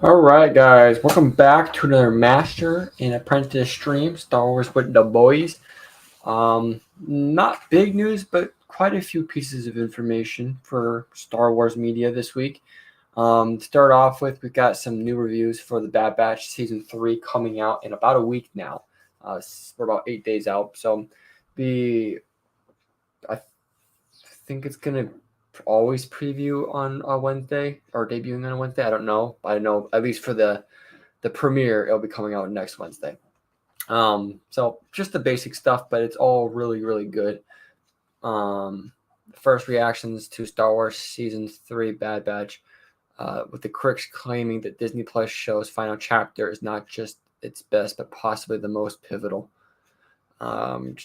All right, guys, welcome back to another Master and Apprentice stream, Star Wars with the boys. Not big news, but quite a few pieces of information for Star Wars media this week. To start off with, we've got some new reviews for the Bad Batch Season 3 coming out in about a week now. We're about 8 days out, so the I think it's gonna always preview on a Wednesday or debuting on a Wednesday. I don't know. I know at least for the premiere, it'll be coming out next Wednesday. So just the basic stuff, but it's all really, really good. First reactions to Star Wars Season 3 Bad Batch, with the critics claiming that Disney Plus show's final chapter is not just its best, but possibly the most pivotal. Um,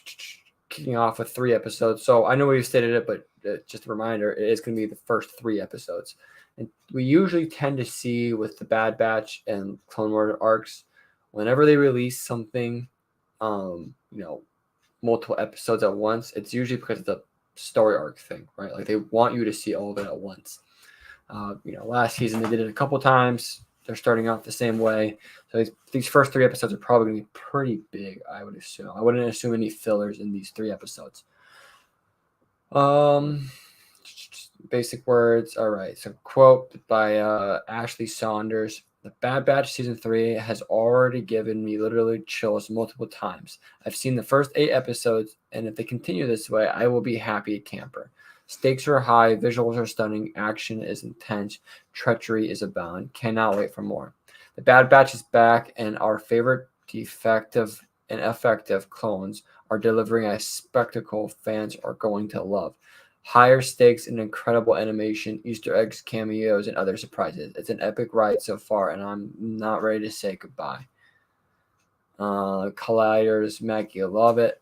Kicking off with 3 episodes. So I know we've stated it, but just a reminder, it is going to be the first 3 episodes. And we usually tend to see with the Bad Batch and Clone Wars arcs, whenever they release something, um, you know, multiple episodes at once, it's usually because it's a story arc thing, right? Like they want you to see all of it at once. Last season they did it a couple times. They're starting off the same way. So these first 3 episodes are probably going to be pretty big, I would assume. I wouldn't assume any fillers in these 3 episodes. Basic words. All right. So quote by Ashley Saunders. The Bad Batch Season 3 has already given me literally chills multiple times. I've seen the first 8 episodes, and if they continue this way, I will be happy camper. Stakes are high, visuals are stunning, action is intense, treachery is abound. Cannot wait for more. The Bad Batch is back, and our favorite defective and effective clones are delivering a spectacle fans are going to love. Higher stakes and incredible animation, Easter eggs, cameos, and other surprises. It's an epic ride so far, and I'm not ready to say goodbye. Colliders, Maggie, I love it.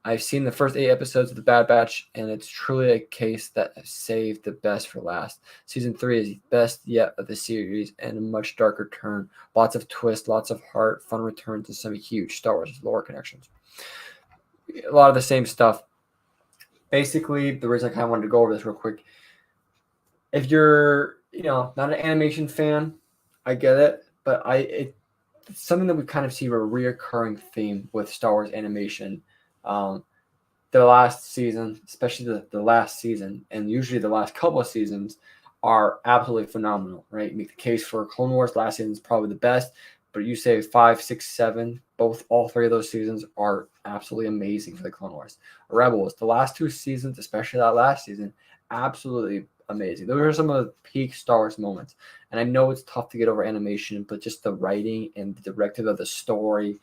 I've seen the first 8 episodes of The Bad Batch, and it's truly a case that saved the best for last. Season 3 is the best yet of the series, and a much darker turn. Lots of twists, lots of heart, fun returns, and some huge Star Wars lore connections. A lot of the same stuff. Basically, the reason I kind of wanted to go over this real quick, if you're not an animation fan, I get it, but it's something that we kind of see a reoccurring theme with Star Wars animation. Um, the last season, especially the last season, and usually the last couple of seasons, are absolutely phenomenal. Right, you make the case for Clone Wars. Last season is probably the best, but you say 5, 6, 7, all three of those seasons are absolutely amazing for the Clone Wars. Rebels, the last 2 seasons, especially that last season, absolutely amazing. Those are some of the peak Star Wars moments. And I know it's tough to get over animation, but just the writing and the directive of the story,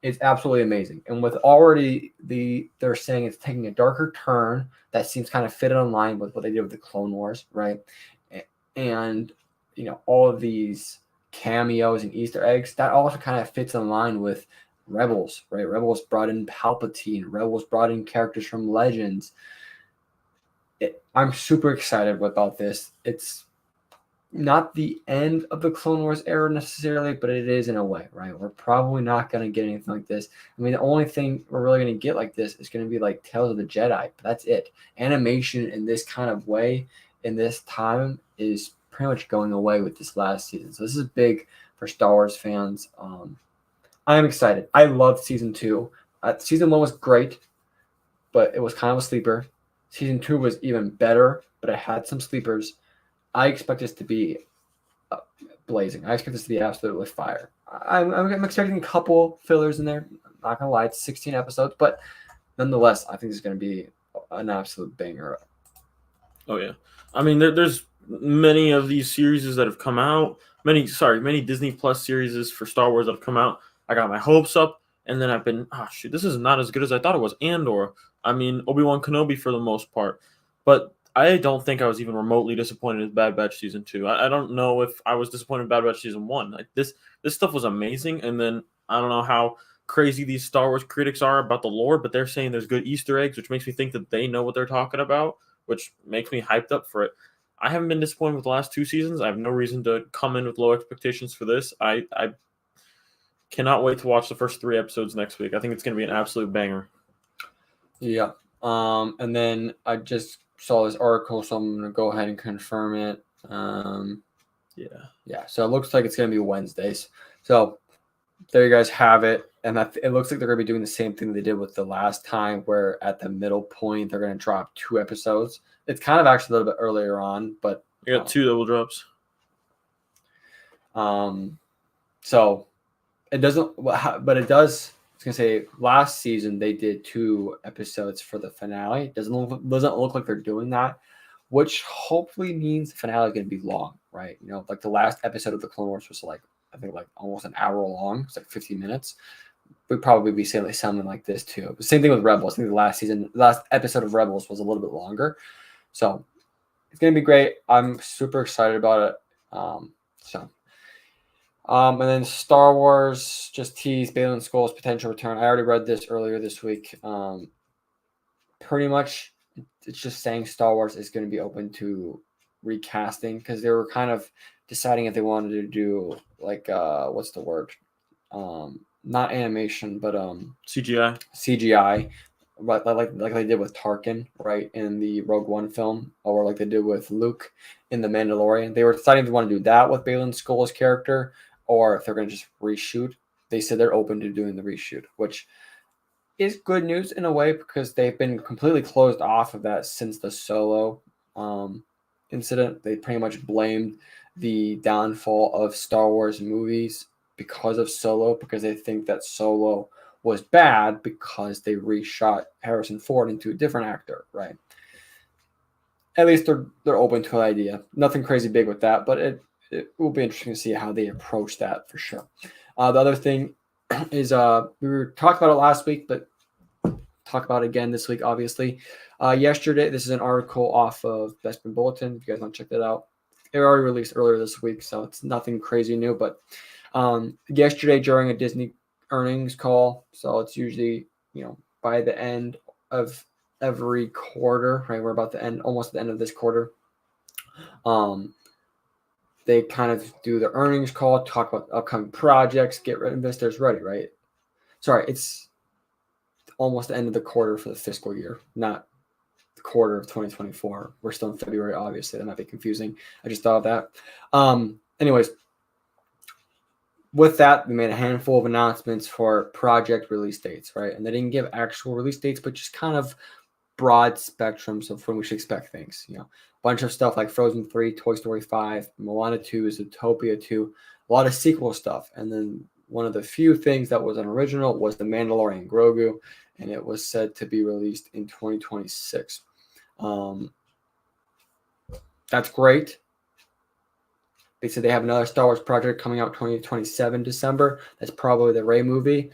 it's absolutely amazing. And with already they're saying it's taking a darker turn that seems kind of fit in line with what they did with the Clone Wars, right? And all of these cameos and Easter eggs, that also kind of fits in line with Rebels, right? Rebels brought in Palpatine. Rebels brought in characters from Legends. I'm super excited about this. It's not the end of the Clone Wars era necessarily, but it is in a way, right? We're probably not going to get anything like this. I mean, the only thing we're really going to get like this is going to be like Tales of the Jedi, but that's it. Animation in this kind of way, in this time, is pretty much going away with this last season. So this is big for Star Wars fans. I'm excited. I loved season 2. Season 1 was great, but it was kind of a sleeper. Season 2 was even better, but it had some sleepers. I expect this to be blazing. I expect this to be absolutely fire. I'm expecting a couple fillers in there. Not gonna lie, it's 16 episodes, but nonetheless, I think it's gonna be an absolute banger. Oh yeah, I mean there's many of these series that have come out. Many Disney Plus series for Star Wars that have come out. I got my hopes up, and then I've been shoot, this is not as good as I thought it was. Andor, I mean Obi-Wan Kenobi for the most part, but I don't think I was even remotely disappointed with Bad Batch season 2. I don't know if I was disappointed with Bad Batch season 1. Like this stuff was amazing, and then I don't know how crazy these Star Wars critics are about the lore, but they're saying there's good Easter eggs, which makes me think that they know what they're talking about, which makes me hyped up for it. I haven't been disappointed with the last 2 seasons. I have no reason to come in with low expectations for this. I cannot wait to watch the first 3 episodes next week. I think it's going to be an absolute banger. Yeah. And then I just saw this article, so I'm gonna go ahead and confirm it. Yeah. So it looks like it's going to be Wednesdays. So there you guys have it. And it looks like they're going to be doing the same thing they did with the last time, where at the middle point, they're going to drop 2 episodes. It's kind of actually a little bit earlier on, but You got 2 double drops. So it doesn't, but it does. I was gonna say last season they did 2 episodes for the finale. It doesn't look like they're doing that, which hopefully means the finale is gonna be long, right? You know, like the last episode of the Clone Wars was like, I think, like almost an hour long. It's like 50 minutes. We'd probably be saying something like this too. The same thing with Rebels. I think the last episode of Rebels was a little bit longer. So it's gonna be great. I'm super excited about it. And then Star Wars just teased Baylan Skoll's potential return. I already read this earlier this week. Pretty much, it's just saying Star Wars is going to be open to recasting, because they were kind of deciding if they wanted to do like what's the word? Not animation, but CGI. CGI, but like they did with Tarkin, right, in the Rogue One film, or like they did with Luke in The Mandalorian. They were deciding if they want to do that with Baylan Skoll's character, or if they're going to just reshoot. They said they're open to doing the reshoot, which is good news in a way, because they've been completely closed off of that since the Solo incident. They pretty much blamed the downfall of Star Wars movies because of Solo, because they think that Solo was bad because they reshot Harrison Ford into a different actor, right? At least they're open to an idea. Nothing crazy big with that, but it will be interesting to see how they approach that for sure. The other thing is we were talking about it last week, but talk about it again this week, obviously. Yesterday, this is an article off of Bespin Bulletin. If you guys want to check that out, it already released earlier this week, so it's nothing crazy new. But yesterday, during a Disney earnings call, so it's usually, by the end of every quarter, right? We're about to end, almost at the end of this quarter. They kind of do the earnings call, talk about upcoming projects, get investors ready, right? Sorry, it's almost the end of the quarter for the fiscal year, not the quarter of 2024. We're still in February, obviously. That might be confusing. I just thought of that. Anyways, with that, we made a handful of announcements for project release dates, right? And they didn't give actual release dates, but just kind of broad spectrums of when we should expect things. A bunch of stuff like Frozen 3, Toy Story 5, Moana 2, Zootopia 2, a lot of sequel stuff. And then one of the few things that was an original was The Mandalorian Grogu, and it was said to be released in 2026. That's great. They said they have another Star Wars project coming out 2027 December. That's probably the Rey movie.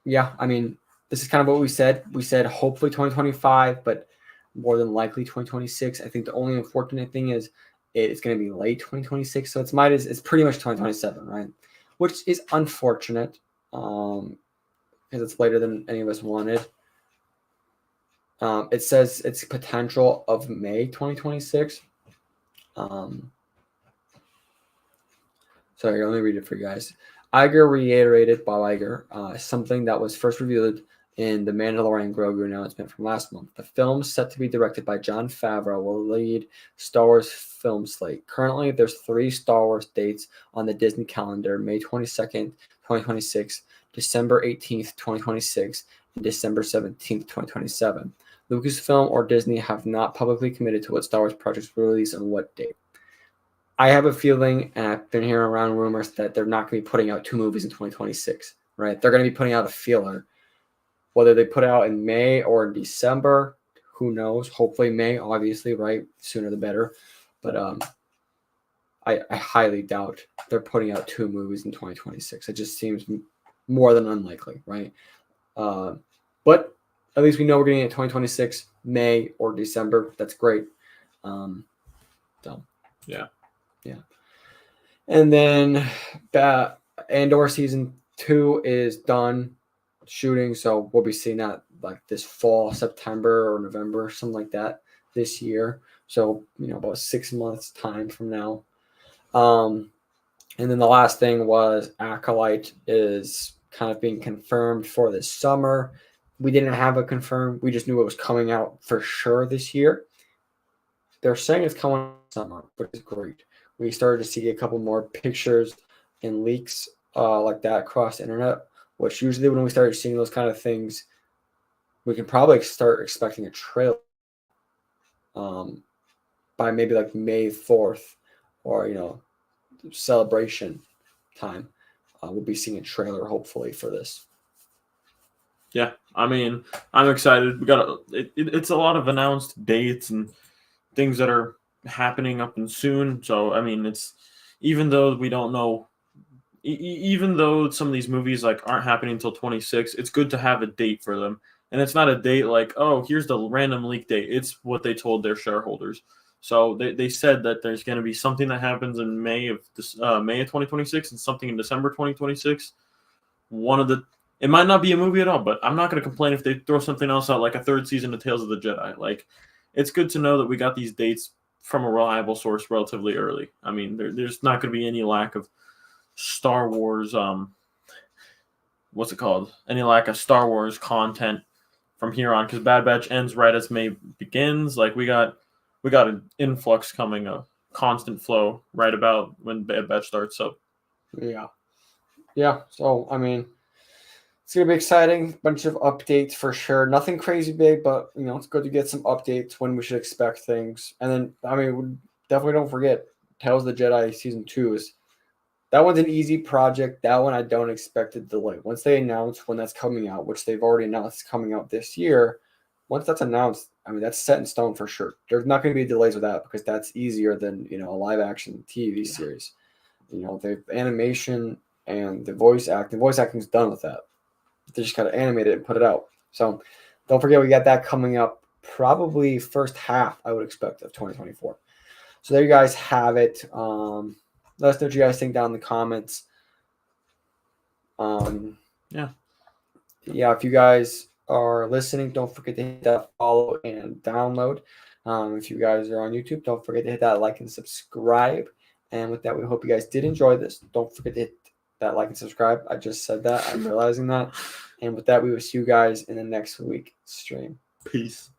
Yeah, I mean, this is kind of what we said. We said hopefully 2025, but more than likely 2026. I think the only unfortunate thing is it's going to be late 2026. So it's pretty much 2027, right? Which is unfortunate because it's later than any of us wanted. It says it's potential of May 2026. Sorry, let me read it for you guys. Iger reiterated, Bob Iger, something that was first revealed in the Mandalorian Grogu announcement from last month. The film, set to be directed by Jon Favreau, will lead Star Wars film slate. Currently, there's 3 Star Wars dates on the Disney calendar: May 22nd, 2026, December 18th, 2026, and December 17th, 2027. Lucasfilm or Disney have not publicly committed to what Star Wars projects will release on what date. I have a feeling, and I've been hearing around rumors, that they're not going to be putting out 2 movies in 2026, right? They're going to be putting out a feeler. Whether they put it out in May or in December, who knows? Hopefully May, obviously, right? Sooner the better. But I highly doubt they're putting out 2 movies in 2026. It just seems more than unlikely, right? But at least we know we're getting it in 2026, May or December. That's great. Yeah. And then Andor season 2 is done shooting, so we'll be seeing that like this fall, September or November, something like that this year. So about 6 months time from now. And then the last thing was Acolyte is kind of being confirmed for this summer. We didn't have it confirmed. We just knew it was coming out for sure this year. they're saying it's coming summer, which is great. We started to see a couple more pictures and leaks like that across the internet, which usually when we started seeing those kind of things, we can probably start expecting a trailer by maybe like May 4th or, celebration time. We'll be seeing a trailer hopefully for this. Yeah, I mean, I'm excited. It's a lot of announced dates and things that are happening up and soon. So I mean, it's even though we don't know, even though some of these movies like aren't happening until 26, it's good to have a date for them. And it's not a date like, oh, here's the random leak date. It's what they told their shareholders. So they said that there's going to be something that happens in May of 2026 and something in December 2026. It might not be a movie at all, but I'm not going to complain if they throw something else out like a third season of Tales of the Jedi. Like, it's good to know that we got these dates from a reliable source relatively early. I mean, there's not going to be any lack of Star Wars. What's it called? Any lack of Star Wars content from here on, because Bad Batch ends right as May begins. Like we got an influx coming, a constant flow right about when Bad Batch starts. So yeah. So I mean, it's gonna be exciting. Bunch of updates for sure. Nothing crazy big, but it's good to get some updates when we should expect things. And then I mean, definitely don't forget Tales of the Jedi season 2 is. That one's an easy project. That one I don't expect a delay. Once they announce when that's coming out, which they've already announced coming out this year, once that's announced, I mean, that's set in stone for sure. There's not going to be delays with that because that's easier than, a live action TV series. The animation and the voice acting. Voice acting's done with that. They just got to animate it and put it out. So don't forget we got that coming up probably first half, I would expect, of 2024. So there you guys have it. Let us know what you guys think down in the comments. Yeah. If you guys are listening, don't forget to hit that follow and download. If you guys are on YouTube, don't forget to hit that like and subscribe. And with that, we hope you guys did enjoy this. Don't forget to hit that like and subscribe. I just said that. I'm realizing that. And with that, we will see you guys in the next week stream. Peace.